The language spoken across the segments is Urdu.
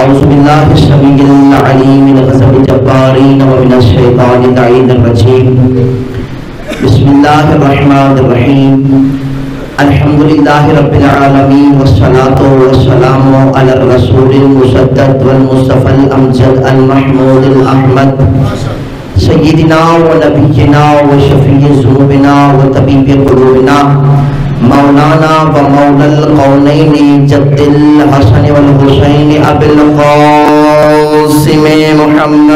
اعوذ باللہ السمیع العلیم من غضب الجبارین ومن الشیطان اللعین الرجیم بسم اللہ الرحمن الرحیم الحمدللہ رب العالمین والصلاة والسلام علی الرسول المسدد والمصطفى الامجد المحمود الاحمد سیدنا و نبینا و شفیع ذنوبنا و طبیب قلوبنا مولانا و مولا القونین جد الحسن والحسین ابی القاسم محمد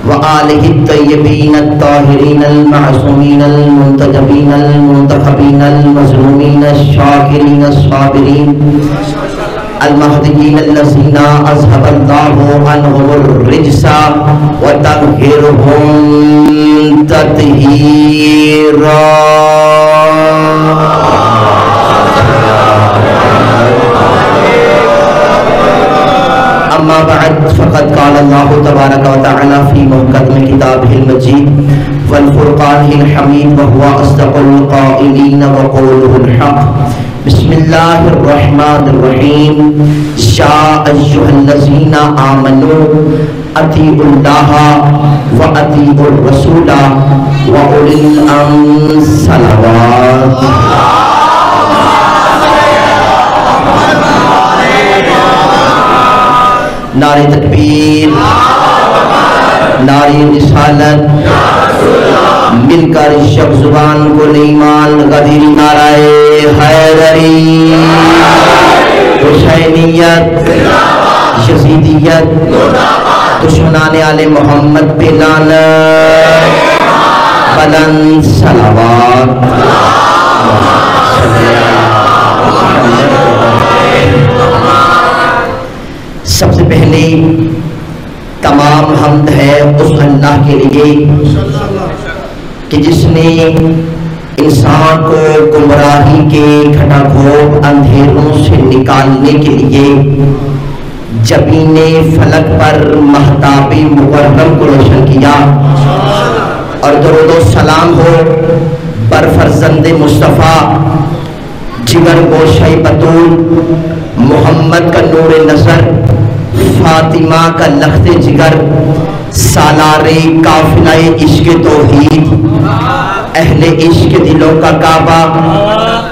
وآلہ الطیبین الطاہرین المعصومین المنتجبین المنتخبین المظلومین الشاکرین الصابرین المہدیین الذین اذھب اللہ عنہم الرجس وطہرہم تطہیرا اما بعد فقد قال اللہ تبارک و تعالی فی محکم کتابہ المجید والفرقان الحمید وهو اصدق القائلین وقولہ الحق بسم اللہ الرحمن الرحیم یا ایھا الذین آمنوا اطیعوا اللہ واطیعوا الرسول واولی الامر صلوات نعرہ تکبیر نعرہ رسالت مل کر شب زبان کو ایمان غدیر نعرہ حیدری حسینیت یزیدیت دشمنان آل محمد پہ لعنت بلند صلوات سب سے پہلے تمام حمد ہے اس اللہ کے لیے کہ جس نے انسان کو گمراہی کے گھٹا گھوٹ اندھیروں سے نکالنے کے لیے جبین فلک پر مہتاب مکرم کو روشن کیا، اور درود و سلام ہو بر فرزند مصطفیٰ جگر گوشہ بطول محمد کا نور نظر فاطمہ کا لخت جگر سالار قافلہ عشق توحید اہل عشق دلوں کا کعبہ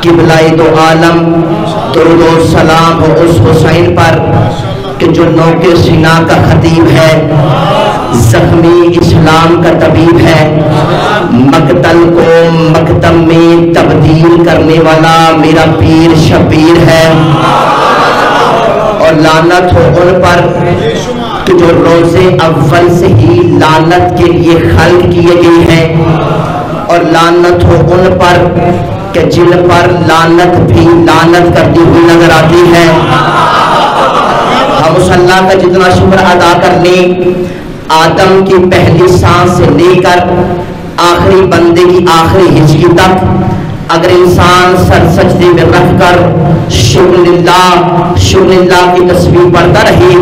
قبلہ دو عالم درود و سلام ہو اس حسین پر کہ جو نوک سینہ کا خطیب ہے، زخمی اسلام کا طبیب ہے، مقتل کو مکتم میں تبدیل کرنے والا میرا پیر شبیر ہے، اور لعنت ہو ان پر کہ جو روز اول سے ہی لعنت کے لیے خلق کیے گئے ہیں، اور لعنت ہو ان پر کہ جن پر لعنت بھی لعنت کرتی ہوئی نظر آتی ہے۔ ہم اس اللہ کا جتنا شکر ادا کر لیں، آدم کی پہلی سانس سے لے کر آخری بندے کی آخری ہچکی تک اگر انسان سر سجدے میں رکھ کر شکر اللہ کی تسبیح پڑھتا رہے،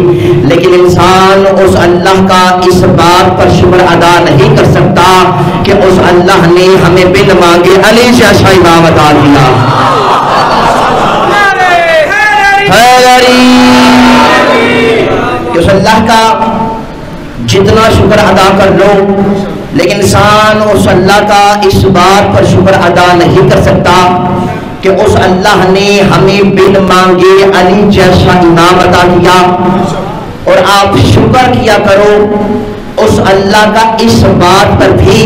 لیکن انسان اس اللہ کا اس بات پر شکر ادا نہیں کر سکتا کہ اس اللہ نے ہمیں بن مانگے علی شاہ امام عطا دیا۔ کہ اس اللہ کا جتنا شکر ادا کر لو، لیکن انسان اس اللہ کا اس بات پر شکر ادا نہیں کر سکتا کہ اس اللہ نے ہمیں بن مانگے علی جیسا انعام عطا کیا۔ اور آپ شکر کیا کرو اس اللہ کا اس بات پر بھی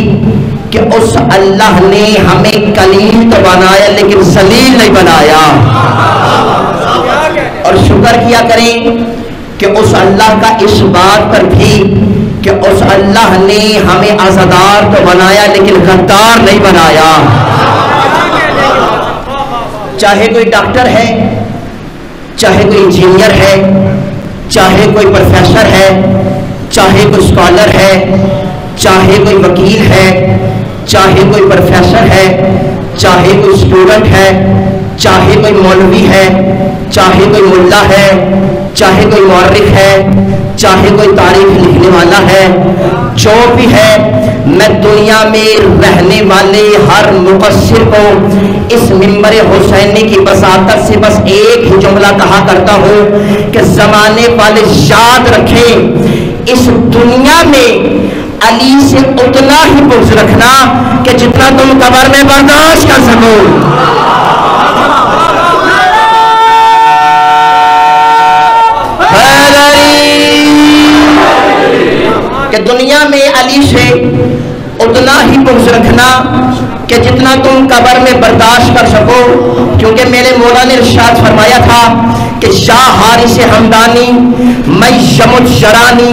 کہ اس اللہ نے ہمیں کلیم تو بنایا لیکن ذلیل نہیں بنایا، اور شکر کیا کریں کہ اس اللہ کا اس بات پر بھی کہ اس اللہ نے ہمیں عزادار تو بنایا لیکن غدار نہیں بنایا۔ چاہے کوئی ڈاکٹر ہے، چاہے کوئی انجینئر ہے، چاہے کوئی پروفیسر ہے، چاہے کوئی اسکالر ہے، چاہے کوئی وکیل ہے، چاہے کوئی پروفیسر ہے، چاہے کوئی اسٹوڈنٹ ہے، چاہے کوئی مولوی ہے، چاہے کوئی ملا ہے، چاہے کوئی مورخ ہے، چاہے کوئی تاریخ لکھنے والا ہے، جو بھی ہے، میں دنیا میں رہنے والے ہر مقصر کو اس منبر حسینی کی بساطت سے بس ایک ہی جملہ کہا کرتا ہوں کہ زمانے والے یاد رکھیں، اس دنیا میں علی سے اتنا ہی بغض رکھنا کہ جتنا تم قبر میں برداشت کر سکو۔ کہ دنیا میں علی سے اتنا ہی بغض رکھنا کہ جتنا تم قبر میں برداشت کر سکو، کیونکہ میرے مولا نے ارشاد فرمایا تھا کہ یا حارث ہمدانی میں یمت شرانی،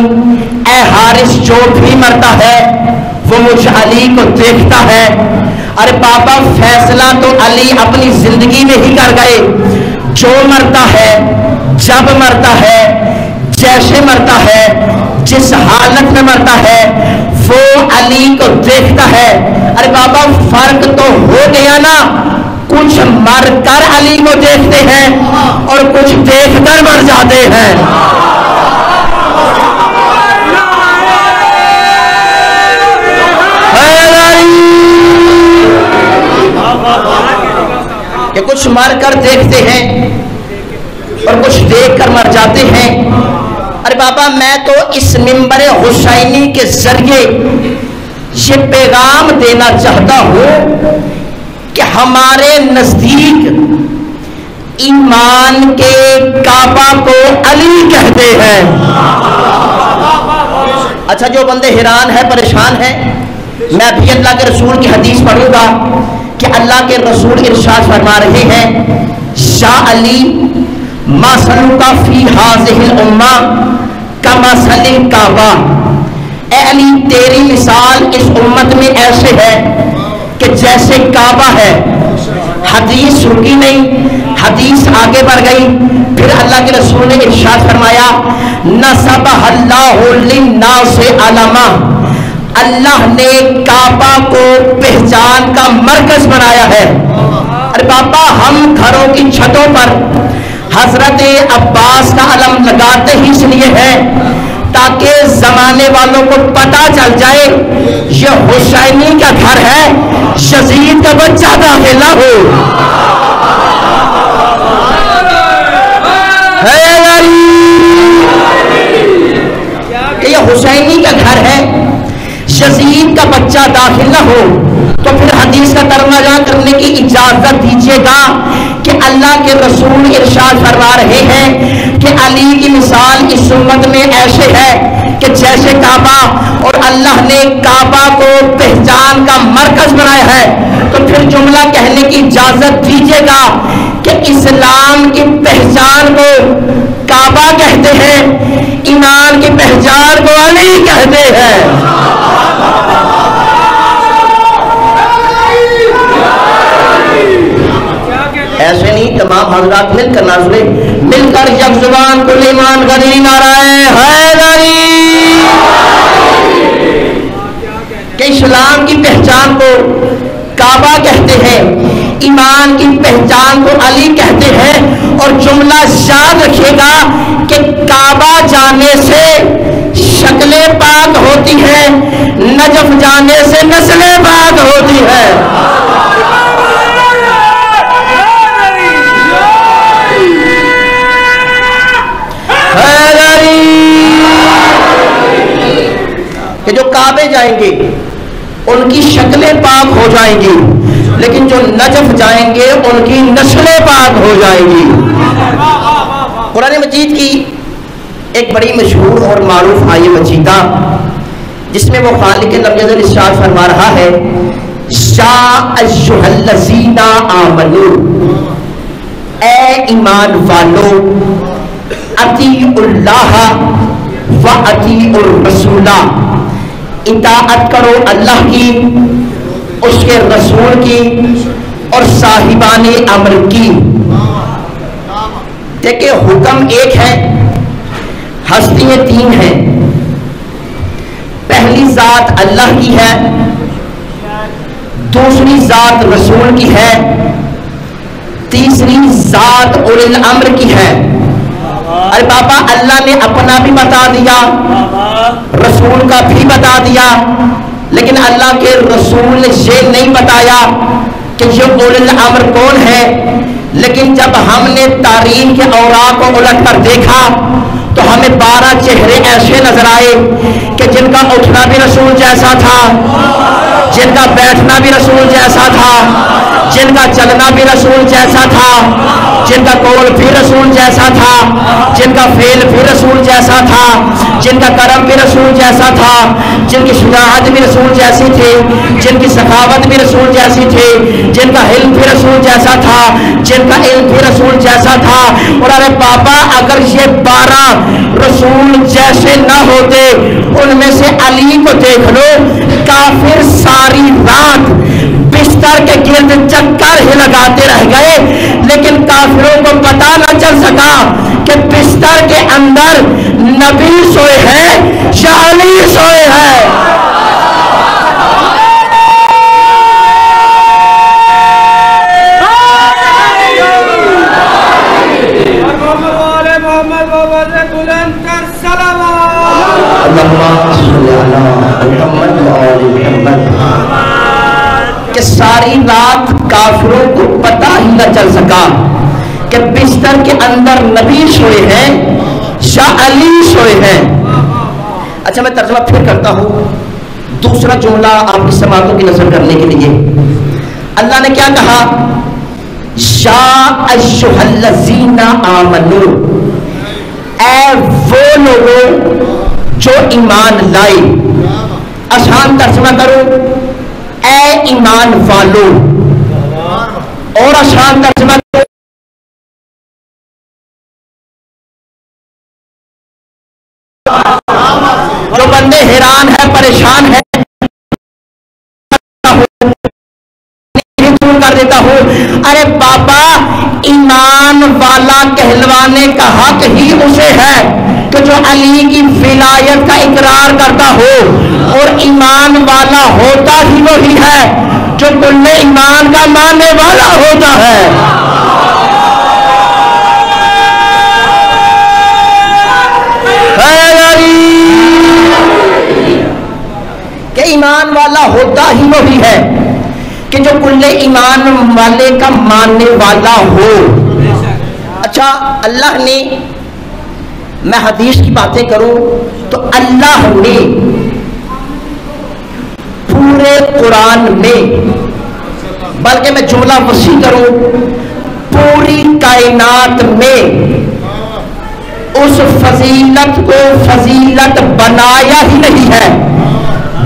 اے حارث جو بھی مرتا ہے وہ مجھ علی کو دیکھتا ہے۔ ارے بابا فیصلہ تو علی اپنی زندگی میں ہی کر گئے، جو مرتا ہے، جب مرتا ہے، جیسے مرتا ہے، جس حالت میں مرتا ہے، وہ علی کو دیکھتا ہے۔ ارے بابا فرق تو ہو گیا نا، کچھ مر کر علی کو دیکھتے ہیں اور کچھ دیکھ کر مر جاتے ہیں۔ کہ کچھ مر کر دیکھتے ہیں اور کچھ دیکھ کر مر جاتے ہیں۔ ارے بابا میں تو اس منبر حسینی کے ذریعے یہ پیغام دینا چاہتا ہوں کہ ہمارے نزدیک ایمان کے کعبہ کو علی کہتے ہیں۔ اچھا جو بندے حیران ہیں، پریشان ہیں، میں بھی اللہ کے رسول کی حدیث پڑھوں گا کہ اللہ کے رسول ارشاد فرما رہے ہیں یا علی مثلک فی ہذہ الامہ کمثل الکعبہ، اے علی تیری مثال اس امت میں ایسے ہے کہ جیسے کعبہ ہے۔ حدیث رکی نہیں، حدیث آگے بڑھ گئی، پھر اللہ کے رسول نے ارشاد فرمایا نصبہ اللہ للناس علما، اللہ نے کعبہ کو پہچان کا مرکز بنایا ہے۔ ارے بابا ہم گھروں کی چھتوں پر حضرت عباس کا علم لگاتے ہی اس لیے ہے تاکہ زمانے والوں کو پتہ چل جائے یہ حسینی کا گھر ہے، یزید کا بچہ داخل نہ ہو۔ کہ یہ حسینی کا گھر ہے، یزید کا بچہ داخل نہ ہو۔ تو پھر حدیث کا ترجمہ کرنے کی اجازت دیجیے گا کہ اللہ کے رسول ارشاد فرما رہے ہیں کہ علی کی مثال اس امت میں ایسے ہے کہ جیسے کعبہ، اور اللہ نے کعبہ کو پہچان کا مرکز بنایا ہے۔ تو پھر جملہ کہنے کی اجازت دیجیے گا کہ اسلام کی پہچان کو کعبہ کہتے ہیں، ایمان کی پہچان کو علی کہتے ہیں۔ ایسے نہیں، تمام حضرات مل کر ناظرے، مل کر یک زبان کل ایمان غنی نعرہ حیدری، کہ اسلام کی پہچان کو کعبہ کہتے ہیں، ایمان کی پہچان کو علی کہتے ہیں۔ اور جملہ یاد رکھیے گا کہ کعبہ جانے سے شکلیں پاک ہوتی ہیں، نجف جانے سے نسلیں پاک ہوتی ہیں۔ کہ جو کعبے جائیں گے ان کی شکلیں پاک ہو جائیں گی، لیکن جو نجف جائیں گے ان کی نسلیں پاک ہو جائیں گی۔ قرآن مجید کی ایک بڑی مشہور اور معروف آیت مجیدہ جس میں وہ خالق لفظ ارشاد فرما رہا ہے یا ایھا الذین آمنوا، اے ایمان والو، اطیعوا اللہ و اطیعوا الرسول، اطاعت کرو اللہ کی، اس کے رسول کی اور صاحبان امر کی۔ دیکھیں حکم ایک ہے، ہستیاں تین ہیں۔ پہلی ذات اللہ کی ہے، دوسری ذات رسول کی ہے، تیسری ذات اولی الامر کی ہے۔ ارے بابا اللہ نے اپنا بھی بتا دیا، رسول کا بھی بتا دیا، لیکن اللہ کے رسول نے یہ نہیں بتایا کہ یہ اولو الامر کون ہے۔ لیکن جب ہم نے تاریخ کے اوراق کو الٹ کر دیکھا تو ہمیں 12 چہرے ایسے نظر آئے کہ جن کا اٹھنا بھی رسول جیسا تھا، جن کا بیٹھنا بھی رسول جیسا تھا، جن کا چلنا بھی رسول جیسا تھا، جن کا قول بھی رسول جیسا تھا، جن کا فعل بھی رسول جیسا تھا، جن کا کرم بھی رسول جیسا تھا، جن کی شجاعت بھی رسول جیسی تھی، جن کی سخاوت بھی رسول جیسی تھی، جن کا علم بھی رسول جیسا تھا، جن کا علم بھی رسول جیسا تھا۔ اور ارے بابا اگر یہ 12 رسول جیسے نہ ہوتے، ان میں سے علی کو دیکھ لو، کافر ساری رات بستر کے گرد چکر ہی لگاتے رہ گئے، لیکن کافروں کو پتا نہ چل سکا کہ بستر کے اندر نبی سوئے ہیں یا علی سوئے ہیں۔ کہ ساری رات کافروں کو پتہ ہی نہ چل سکا کہ بستر کے اندر نبی سوئے ہیں یا علی سوئے ہیں۔ اچھا میں ترجمہ پھر کرتا ہوں، دوسرا جملہ آپ کی سماعتوں کی نظر کرنے کے لیے۔ اللہ نے کیا کہا؟ یا ایھا الذین آمنو، اے وہ لوگوں جو ایمان لائے۔ آسان ترجمہ کرو، اے ایمان والو، اور آسان ترجمہ کرو، جو بندے حیران ہیں پریشان ہیں کر دیتا ہوں۔ ارے بابا ایمان والا کہلوانے کا حق ہی اسے ہے کہ جو علی کی ولایت کا اقرار کرتا ہو، اور ایمان والا ہوتا ہی وہی ہے جو کل ایمان کا ماننے والا ہوتا ہے۔ کہ ایمان والا ہوتا ہی وہی ہے کہ جو کل ایمان والے کا ماننے والا ہو۔ اچھا اللہ نے، میں حدیث کی باتیں کروں تو اللہ نے پورے قرآن میں، بلکہ میں جملہ وسیع کروں، پوری کائنات میں اس فضیلت کو فضیلت بنایا ہی نہیں ہے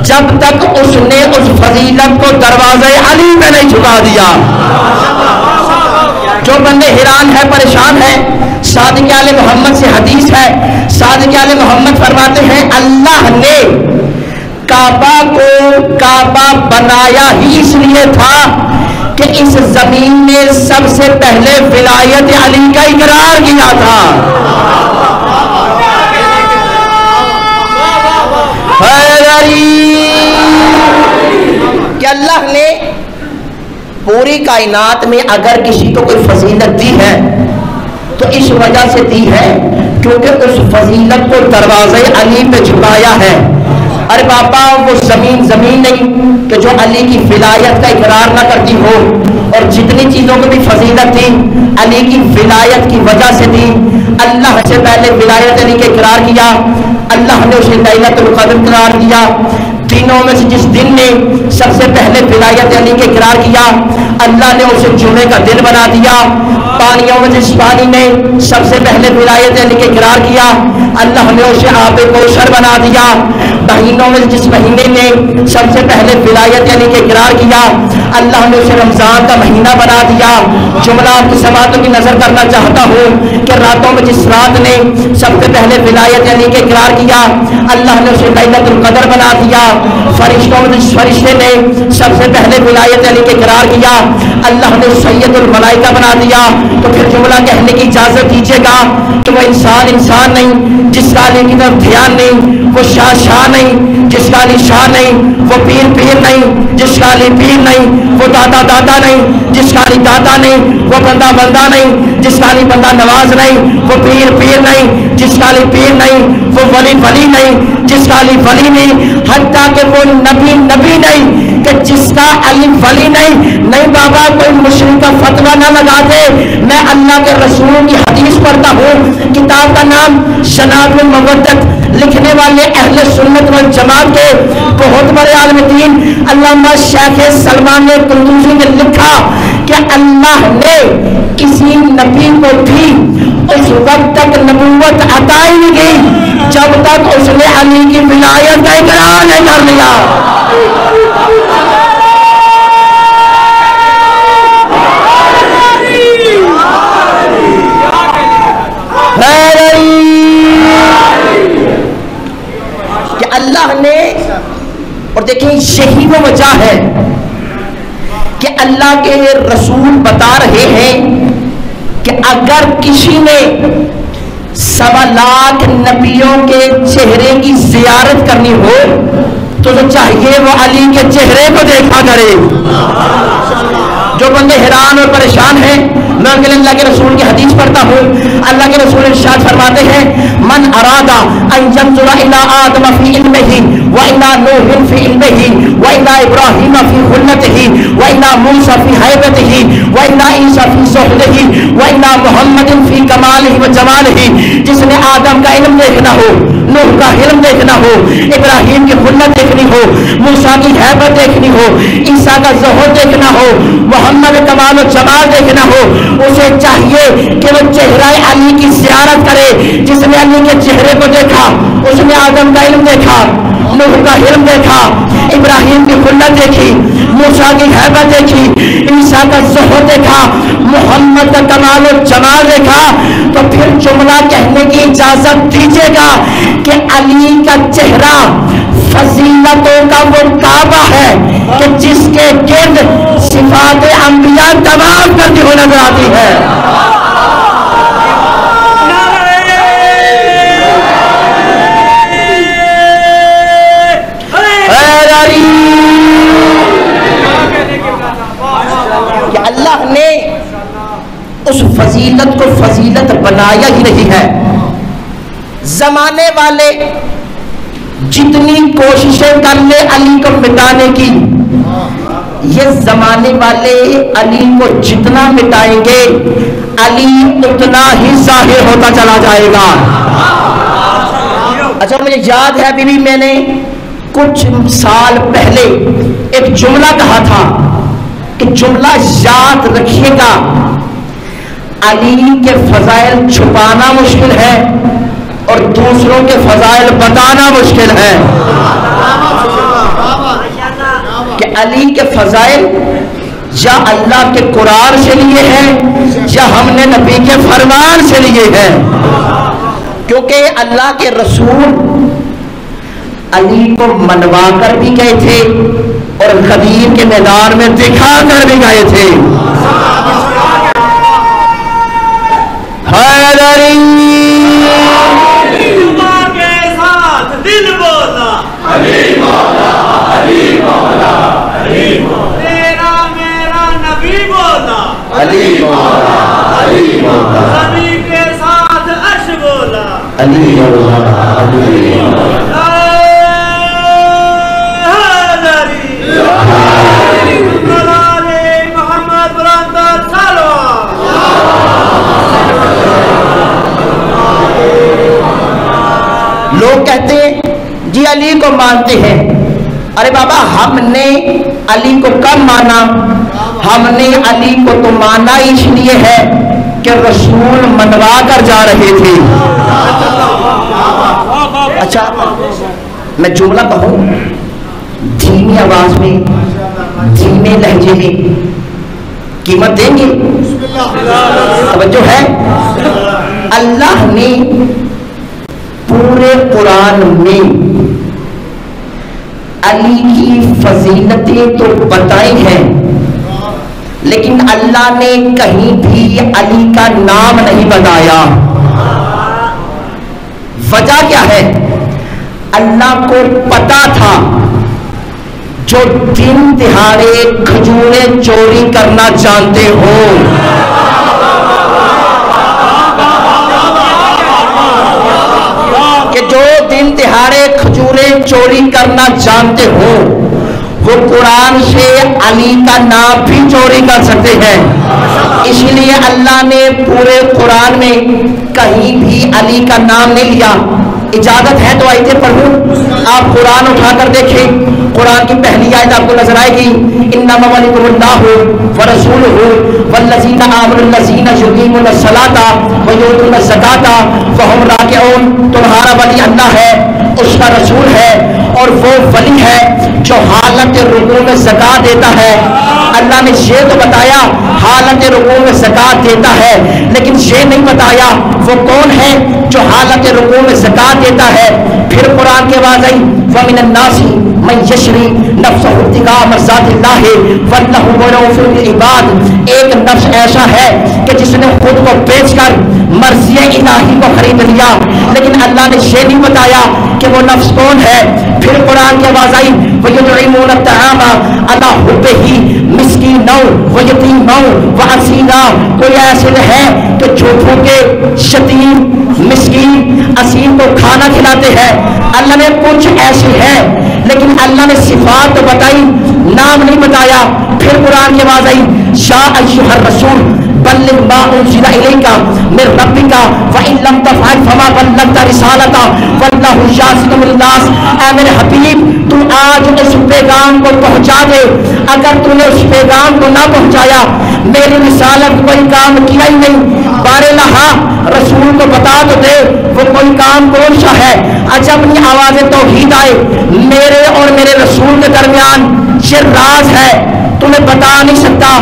جب تک اس نے اس فضیلت کو دروازے علی پہ نہیں جھکا دیا۔ جو بندے حیران ہیں پریشان ہیں، صادق آل محمد سے حدیث ہے، صادق آل محمد فرماتے ہیں اللہ نے کعبہ کو کعبہ بنایا ہی اس لیے تھا کہ اس زمین میں سب سے پہلے ولایت علی کا اقرار کیا تھا۔ کہ اللہ نے پوری کائنات میں اگر کسی کو کوئی فضیلت دی ہے تو اس وجہ سے دی ہے کیونکہ اس فضیلت کو دروازے علی پہ جھکایا ہے۔ ارے بابا وہ زمین نہیں کہ جو علی کی ولایت کا اقرار نہ کرتی ہو، اور جتنی چیزوں کو بھی فضیلت تھی علی کی ولایت کی وجہ سے دی۔ اللہ سے پہلے ولایت علی کا اقرار کیا، اللہ نے اسے لیلۃ القدر قرار دیا۔ دنوں میں سے جس دن نے سب سے پہلے ولایت علی کا اقرار کیا، اللہ نے اسے جمعے کا دن بنا دیا۔ پانیوں میں جس پانی نے سب سے پہلے ولایت علی کا اقرار کیا، اللہ نے اسے آب کوثر بنا دیا۔ مہینوں میں جس مہینے نے سب سے پہلے ولایت علی کا اقرار کیا، اللہ نے اسے رمضان کا مہینہ بنا دیا۔ جملہ آپ کی سماعتوں کی نظر کرنا چاہتا ہوں کہ راتوں میں جس رات نے سب سے پہلے ولایت علی کا اقرار کیا، اللہ نے اسے لیلۃ القدر بنا دیا۔ فرشتوں میں جس فرشتے نے سب سے پہلے ولایت علی کا اقرار کیا، اللہ نے سید الملائکہ بنا دیا، تو پھر جملہ کہنے کی اجازت دیجیے گا کہ وہ انسان نہیں جس کا علی کی طرف دھیان نہیں، وہ شاہ نہیں جس کا علی شاہ نہیں، وہ پیر نہیں جس کا علی پیر نہیں، وہ دادا نہیں جس کا علی دادا نہیں، وہ بندہ نہیں جس کا علی بندہ نواز نہیں، وہ پیر نہیں جس کا علی پیر نہیں، وہ ولی نہیں جس کا علی ولی نہیں، حتیٰ کہ وہ نبی نہیں کہ جس کا علی ولی نہیں بابا کوئی مشرک کا فتویٰ نہ لگا دے۔ میں اللہ کے رسول کی حدیث پڑھتا ہوں، کتاب کا نام شناعت المودت، لکھنے والے اہل سنت والجماعت کے بہت بڑے عالم دین علامہ شیخ سلمان قندوزی نے لکھا کہ اللہ نے کسی نبی کو بھی اس وقت تک نبوت عطا ہی نہیں کی جب تک اس نے علی کی ولایت کا اقرار نہیں کر لیا۔ کہ اللہ نے، اور دیکھیں یہی وہ وجہ ہے کہ اللہ کے رسول بتا رہے ہیں کہ اگر کسی نے 1.25 لاکھ نبیوں کے چہرے کی زیارت کرنی ہو تو چاہیے وہ علی کے چہرے کو دیکھا کرے۔ جو بندے حیران اور پریشان ہیں، میں اللہ کے رسول کی حدیث پڑھتا ہوں، اللہ کے رسول ارشاد فرماتے ہیں من اراد ان ينظر الى آدم في علمه والى نوح في علمه والى ابراہیم في خلته والى موسى في هیبته والى عیسی في صحبته والى محمد في کماله وجماله، جس نے آدم کا علم دیکھنا ہو، نوح کا علم دیکھنا ہو، ابراہیم کی خلت دیکھنی ہو، موسیٰ کی ہیبت دیکھنی ہو، عیسیٰ کا ظہور دیکھنا ہو، محمد کمال و جمال دیکھنا ہو، اسے چاہیے کہ وہ چہرہ علی کی زیارت کرے۔ جس نے علی کے چہرے کو دیکھا اس نے آدم کا علم دیکھا، نوح کا علم دیکھا، ابراہیم کی خلت دیکھی، موسیٰ کی ہیبت دیکھی، عیسیٰ کا ظہور دیکھا، محمد کا کمال و جمال دیکھا، تو پھر جملہ کہنے کی اجازت دیجیے گا کہ علی کا چہرہ فضیلتوں کا وہ کعبہ ہے کہ جس کے گرد صفات انبیاء تمام کرتی ہوئی نظر آتی ہے۔ کہ اللہ نے اس فضیلت کو فضیلت بنایا ہی نہیں ہے۔ زمانے والے جتنی کوششیں کر لے علی کو مٹانے کی، یہ زمانے والے علی کو جتنا مٹائیں گے علی اتنا ہی ظاہر ہوتا چلا جائے گا۔ اچھا مجھے یاد ہے ابھی بھی میں نے کچھ سال پہلے ایک جملہ کہا تھا کہ جملہ یاد رکھیے گا، علی کے فضائل چھپانا مشکل ہے اور دوسروں کے فضائل بتانا مشکل ہے۔ کہ علی کے فضائل یا اللہ کے قرآن سے لیے ہیں یا ہم نے نبی کے فرمان سے لیے ہیں، کیونکہ اللہ کے رسول علی کو منوا کر بھی گئے تھے اور غدیر کے میدان میں دکھا کر بھی گئے تھے۔ حیدری علی مولا علی مولا علی مولا، تیرا میرا نبی بولا علی مولا علی مولا، نبی کے ساتھ عرش بولا علی مولا علی مولا، محمد برادر سلام۔ لوگ کہتے ہیں جی علی کو مانتے ہیں، ارے بابا ہم نے علی کو کب مانا؟ ہم نے علی کو تو مانا اس لیے ہے کہ رسول منوا کر جا رہے تھے۔ اچھا میں جملہ کہوں دھیمی آواز میں، دھیمے لہجے میں، قیمت دیں گے؟ توجہ ہے؟ اللہ نے پورے قرآن میں علی کی فضیلتیں تو بتائی ہیں، لیکن اللہ نے کہیں بھی علی کا نام نہیں بتایا. وجہ کیا ہے؟ اللہ کو پتا تھا جو دن دہاڑے کھجوریں چوری کرنا جانتے ہو، کہ جو دن دہاڑے کھجوریں چوری کرنا جانتے ہو وہ قرآن سے علی کا نام بھی چوری کر سکتے ہیں. اسی لیے اللہ نے پورے قرآن میں کہیں بھی علی کا نام نہیں لیا. اجازت ہے تو آیتیں پڑھوں، آپ قرآن اٹھا کر دیکھیں. قرآن کی پہلی آیت آپ کو نظر آئے گی، انما ولیکم اللہ ورسولہ والذین آمنوا الذین یقیمون الصلاۃ ویؤتون الزکاۃ وہم راکعون. تمہارا ولی اللہ ہے، اس کا رسول ہے، اور وہ ولی ہے جو حالت رکوع میں زکات دیتا ہے. اللہ نے یہ تو بتایا حالت رکوع میں زکات دیتا ہے، لیکن یہ نہیں بتایا وہ کون ہے جو حالت رکوع میں زکات دیتا ہے. پھر قرآن کے واضح وَمِنَ النَّاسِ مَن يَشْرِي نَفْسَهُ ابْتِغَاءَ مَرْضَاتِ اللَّهِ وَاللَّهُ رَءُوفٌ بِالْعِبَادِ. ایک نفس ایسا ہے کہ جس نے خود کو بیچ کر مرضی الہی کو خرید لیا، لیکن اللہ نے یہ نہیں بتایا کہ وہ نفس کون ہے. پھر قرآن کے واضح وَيُطْعِمُونَ الطَّعَامَ عَلَىٰ حُبِّهِ مسکیناً ویتیماً واسیرا. کوئی ایسے ہے کہ جھوٹوں کے یتیم مسکین اسیر کو کھانا کھلاتے ہیں. اللہ نے کچھ ایسے ہیں، لیکن اللہ نے صفات تو بتائی، نام نہیں بتایا. پھر قرآن کے واضح یا ایھا الرسول بلغ ما انزل الیک من ربک وان لم تفعل فما بلغت رسالتہ واللہ یعصمک من الناس. اے میرے حبیب تو آج اس پیغام کو پہنچا دے. اگر تو نے اس پیغام کو نہ پہنچایا میری رسالت کوئی کام کیا ہی نہیں. بارے لہا رسول کو بتا تو دے وہ کوئی کام کون سا ہے. اچھا اپنی آواز توحید آئے میرے اور میرے رسول کے درمیان یہ راز ہے تمہیں بتا نہیں سکتا.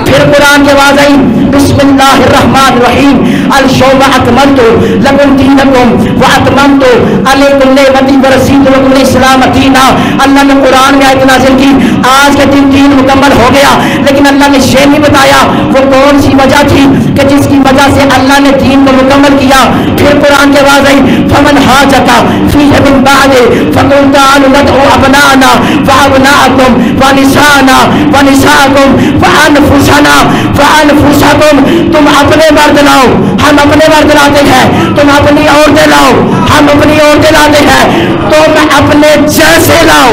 پھر قرآن کے واضح بسم اللہ الرحمن الرحیم اليوم اکملت لکم دینکم واتممت علیکم نعمتی ورضیت لکم الاسلام دینا. اللہ نے قرآن میں آیت نازل کی آج کے دن دین مکمل ہو گیا، لیکن اللہ نے یہ نہیں بتایا وہ کون سی وجہ تھی کہ جس کی وجہ سے اللہ نے دین کو مکمل کیا. پھر قرآن کے واضح فمن حاجک فیہ من بعد فقل تعالوا ندعو ابناءنا وابناءکم ونساءنا ونساءکم وانفسنا وانفسکم. تم اپنے مرد لاؤ ہم اپنے مرد لاتے ہیں، تم اپنی عورتیں لاؤ ہم اپنی عورتیں لاتے ہیں، تم اپنے جیسے لاؤ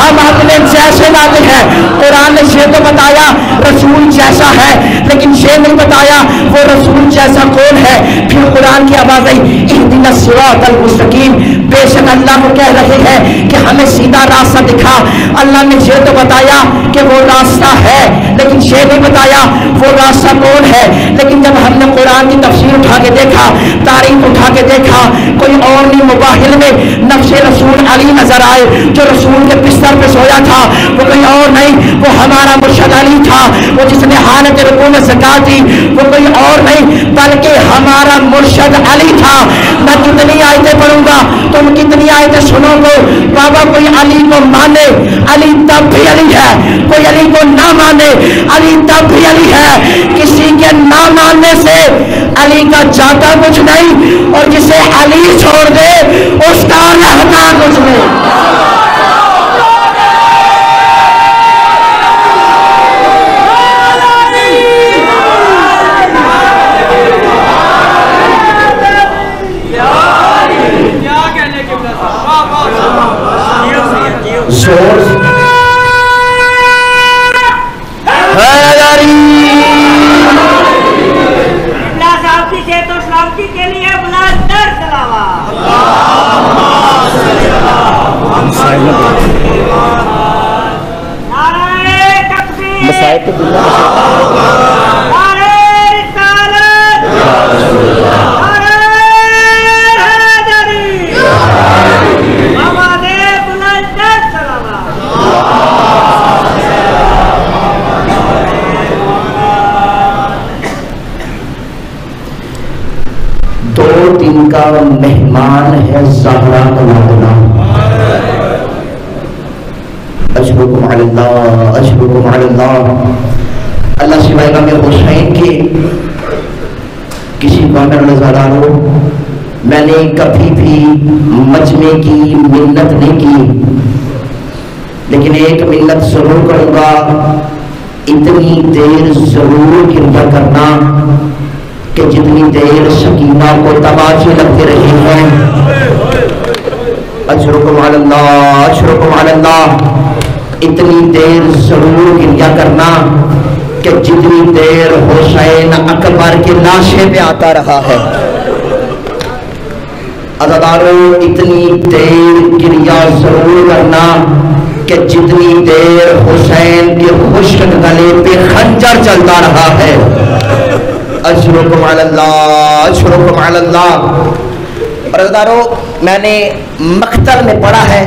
ہم اپنے جیسے لاتے ہیں. قرآن نے یہ تو بتایا رسول جیسا ہے، لیکن یہ نہیں بتایا وہ رسول جیسا کون ہے. پھر قرآن کی آواز آئی اہدنا الصراط المستقیم. بے شک اللہ کو کہہ رہے ہیں کہ ہمیں سیدھا راستہ دکھا. اللہ نے یہ تو بتایا کہ وہ راستہ ہے، لیکن یہ نہیں بتایا وہ راستہ کون ہے. لیکن جب ہم نے قرآن کی تفسیر اٹھا کے دیکھا، تاریخ اٹھا کے دیکھا، کوئی اور نہیں موبائل میں نفس رسول علی نظر آئے جو رسول کے بستر پہ سویا تھا. وہ کوئی اور نہیں، وہ ہمارا مرشد علی تھا، وہ جس نے حالت رکوع میں زکات دی. وہ کوئی اور نہیں بلکہ ہمارا مرشد علی تھا. میں کتنی آیتیں پڑھوں گا، تم کتنی آیتیں سنو گے. بابا کوئی علی کو مانے علی تب بھی علی ہے، کوئی علی کو نہ مانے علی تب بھی علی ہے. کسی کے نہ ماننے سے علی کا جاتا کچھ نہیں، اور جسے علی چھوڑ دے اس کا رہتا کچھ نہیں. کا مہمان ہے زہرا کا لادنا. اشرکم علی اللہ اشرکم علی اللہ اللہ سوائے غم حسین کے کسی کو میں نظارانوں میں نے کبھی بھی مجمع کی منت نہیں کی، لیکن ایک منت ضرور کروں گا، اتنی دیر ضرور گریا کرنا کہ جتنی دیر سکینہ کو تماشے لگتے رہے ہیں۔ اجرکم علی اللہ، اجرکم علی اللہ، اتنی دیر ضرور گریا کرنا کہ جتنی دیر حسین اکبر کے لاشے پہ آتا رہا ہے۔ عزاداروں اتنی دیر گریا ضرور کرنا کہ جتنی دیر حسین کے خشک گلے پہ خنجر چلتا رہا ہے۔ اجرکم علی اللہ، اجرکم علی اللہ۔ اور عزاداروں میں نے مقتل میں پڑھا ہے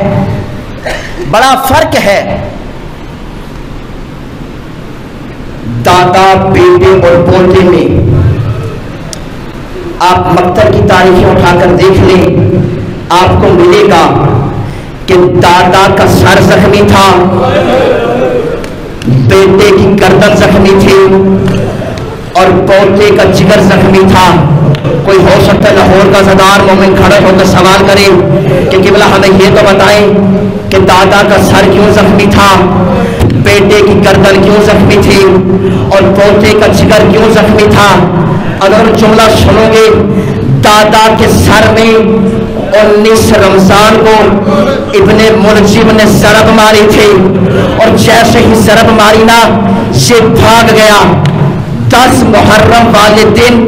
بڑا فرق ہے دادا بیٹے اور پوتے میں۔ آپ مقتل کی تاریخیں اٹھا کر دیکھ لیں، آپ کو ملے گا کہ دادا کا سر زخمی تھا، بیٹے کی گردن زخمی تھی اور پوتے کا جگر زخمی تھا۔ کوئی ہو سکتا ہے لاہور کا زدار مومن کھڑے ہو کر سوال کرے کہ قبلہ ہمیں یہ تو بتائیں کہ دادا کا سر کیوں زخمی تھا، بیٹے کی گردن کیوں زخمی تھی اور پوتے کا جگر کیوں زخمی تھا۔ اگر جملہ سنو گے، دادا کے سر میں 19 رمضان کو ابن ملجم نے ضرب ماری تھی اور جیسے ہی ضرب ماری نا یہ بھاگ گیا۔ 10 محرم والے دن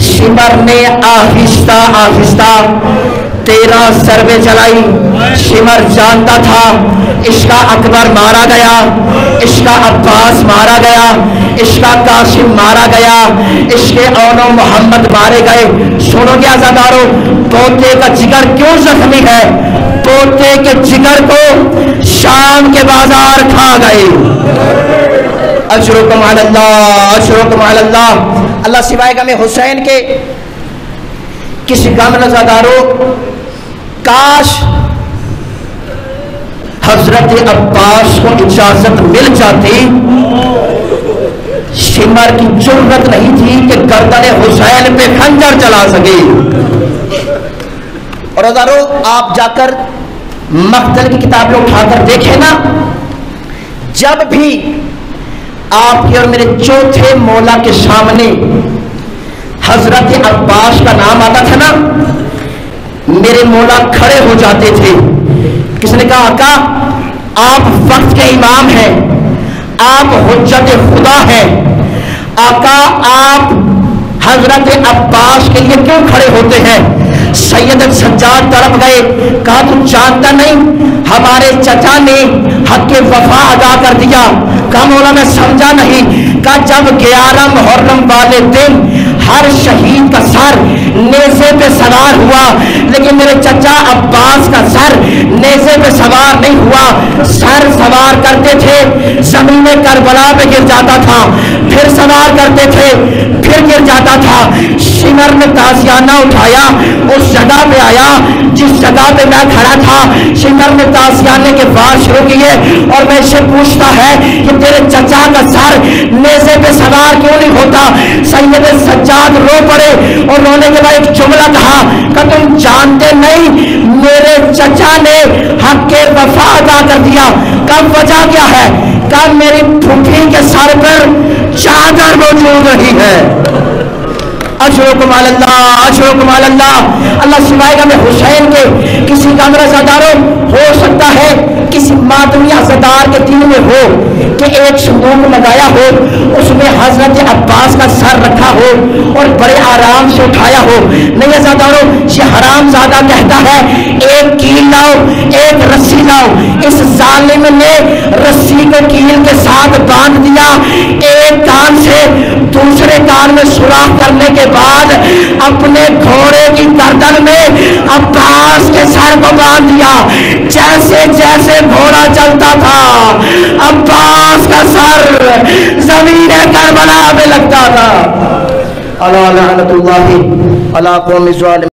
شمر نے آہستہ آہستہ 13 ضربیں چلائی۔ شمر جانتا تھا اس کا اکبر مارا گیا، اس کا عباس مارا گیا، اس کا قاسم مارا گیا، اس کے اونو محمد مارے گئے۔ سنو گے عزاداروں، پوتے کا جگر کیوں زخمی ہے؟ پوتے کے جگر کو شام کے بازار کھا گئے۔ اجرکم علی اللہ، اجرکم علی اللہ۔ اللہ سوائے غم حسین کے کسی غم نزاداروں، کاش حضرت عباس کو اجازت مل جاتی، شمر کی جرأت نہیں تھی کہ گردن حسین پہ خنجر چلا سکے۔ اور عزیزو آپ جا کر مقتل کی کتابیں اٹھا کر دیکھیں نا، جب بھی آپ کے اور میرے چوتھے مولا کے سامنے حضرت عباس کا نام آتا تھا نا، میرے مولا کھڑے ہو جاتے تھے۔ کس نے کہا آقا آپ وقت کے امام ہیں، آپ حجت خدا ہیں، آقا آپ حضرت عباس کے لیے کیوں کھڑے ہوتے ہیں؟ سید سجاد تڑپ گئے، کہا تو جانتا نہیں ہمارے چچا نے حق وفا ادا کر دیا؟ کہا مولا میں سمجھا نہیں۔ کہا جب 11 محرم والے دن ہر شہید کا سر نیزے پہ سوار ہوا، لیکن میرے چچا عباس کا سر نیزے پہ سوار نہیں ہوا، سر سوار کرتے تھے زمین کربلا پہ گر جاتا تھا، پھر سوار کرتے تھے پھر گر جاتا تھا۔ شمر نے تازیانہ اٹھایا، اس جگہ پہ آیا جس جگہ پہ میں کھڑا تھا، شمر نے تازیانے کے بعد شروع کیے اور میں سے پوچھتا ہے کہ تیرے چچا کا سر نیزے پہ سوار کیوں نہیں ہوتا؟ سید سجاد رو پڑے اور رونے کے بعد ایک جملہ کہا کہ تم جانتے نہیں میرے چچا نے حق کے وفا ادا کر دیا۔ کب وجہ کیا ہے؟ کب میری پھوپھی کے سر پر چادر موجود رہی ہے۔ اجرکم علی اللہ، اجرکم علی اللہ۔ اللہ سوائے غم حسین کے کسی کا رضاداروں ہو سکتا ہے کسی مادمی عزادار کے دل میں ہو کہ ایک صندوق لگایا ہو، اس میں حضرت عباس کا سر رکھا ہو اور بڑے آرام سے اٹھایا ہو۔ نہیں عزاداروں، یہ حرام زادہ کہتا ہے ایک کیل لاؤ، ایک رسی لاؤ۔ اس ظالم نے رسی کو کیل کے ساتھ باندھ دیا، ایک کان سے دوسرے کان میں سوراخ کرنے کے بعد اپنے گھوڑے کی گردن میں عباس کے سر کو باندھ دیا۔ جیسے جیسے گھوڑا چلتا تھا عباس کا سر زمین کربلا میں لگتا تھا۔ اللہ لعنت اللہ علی قوم الظالمین۔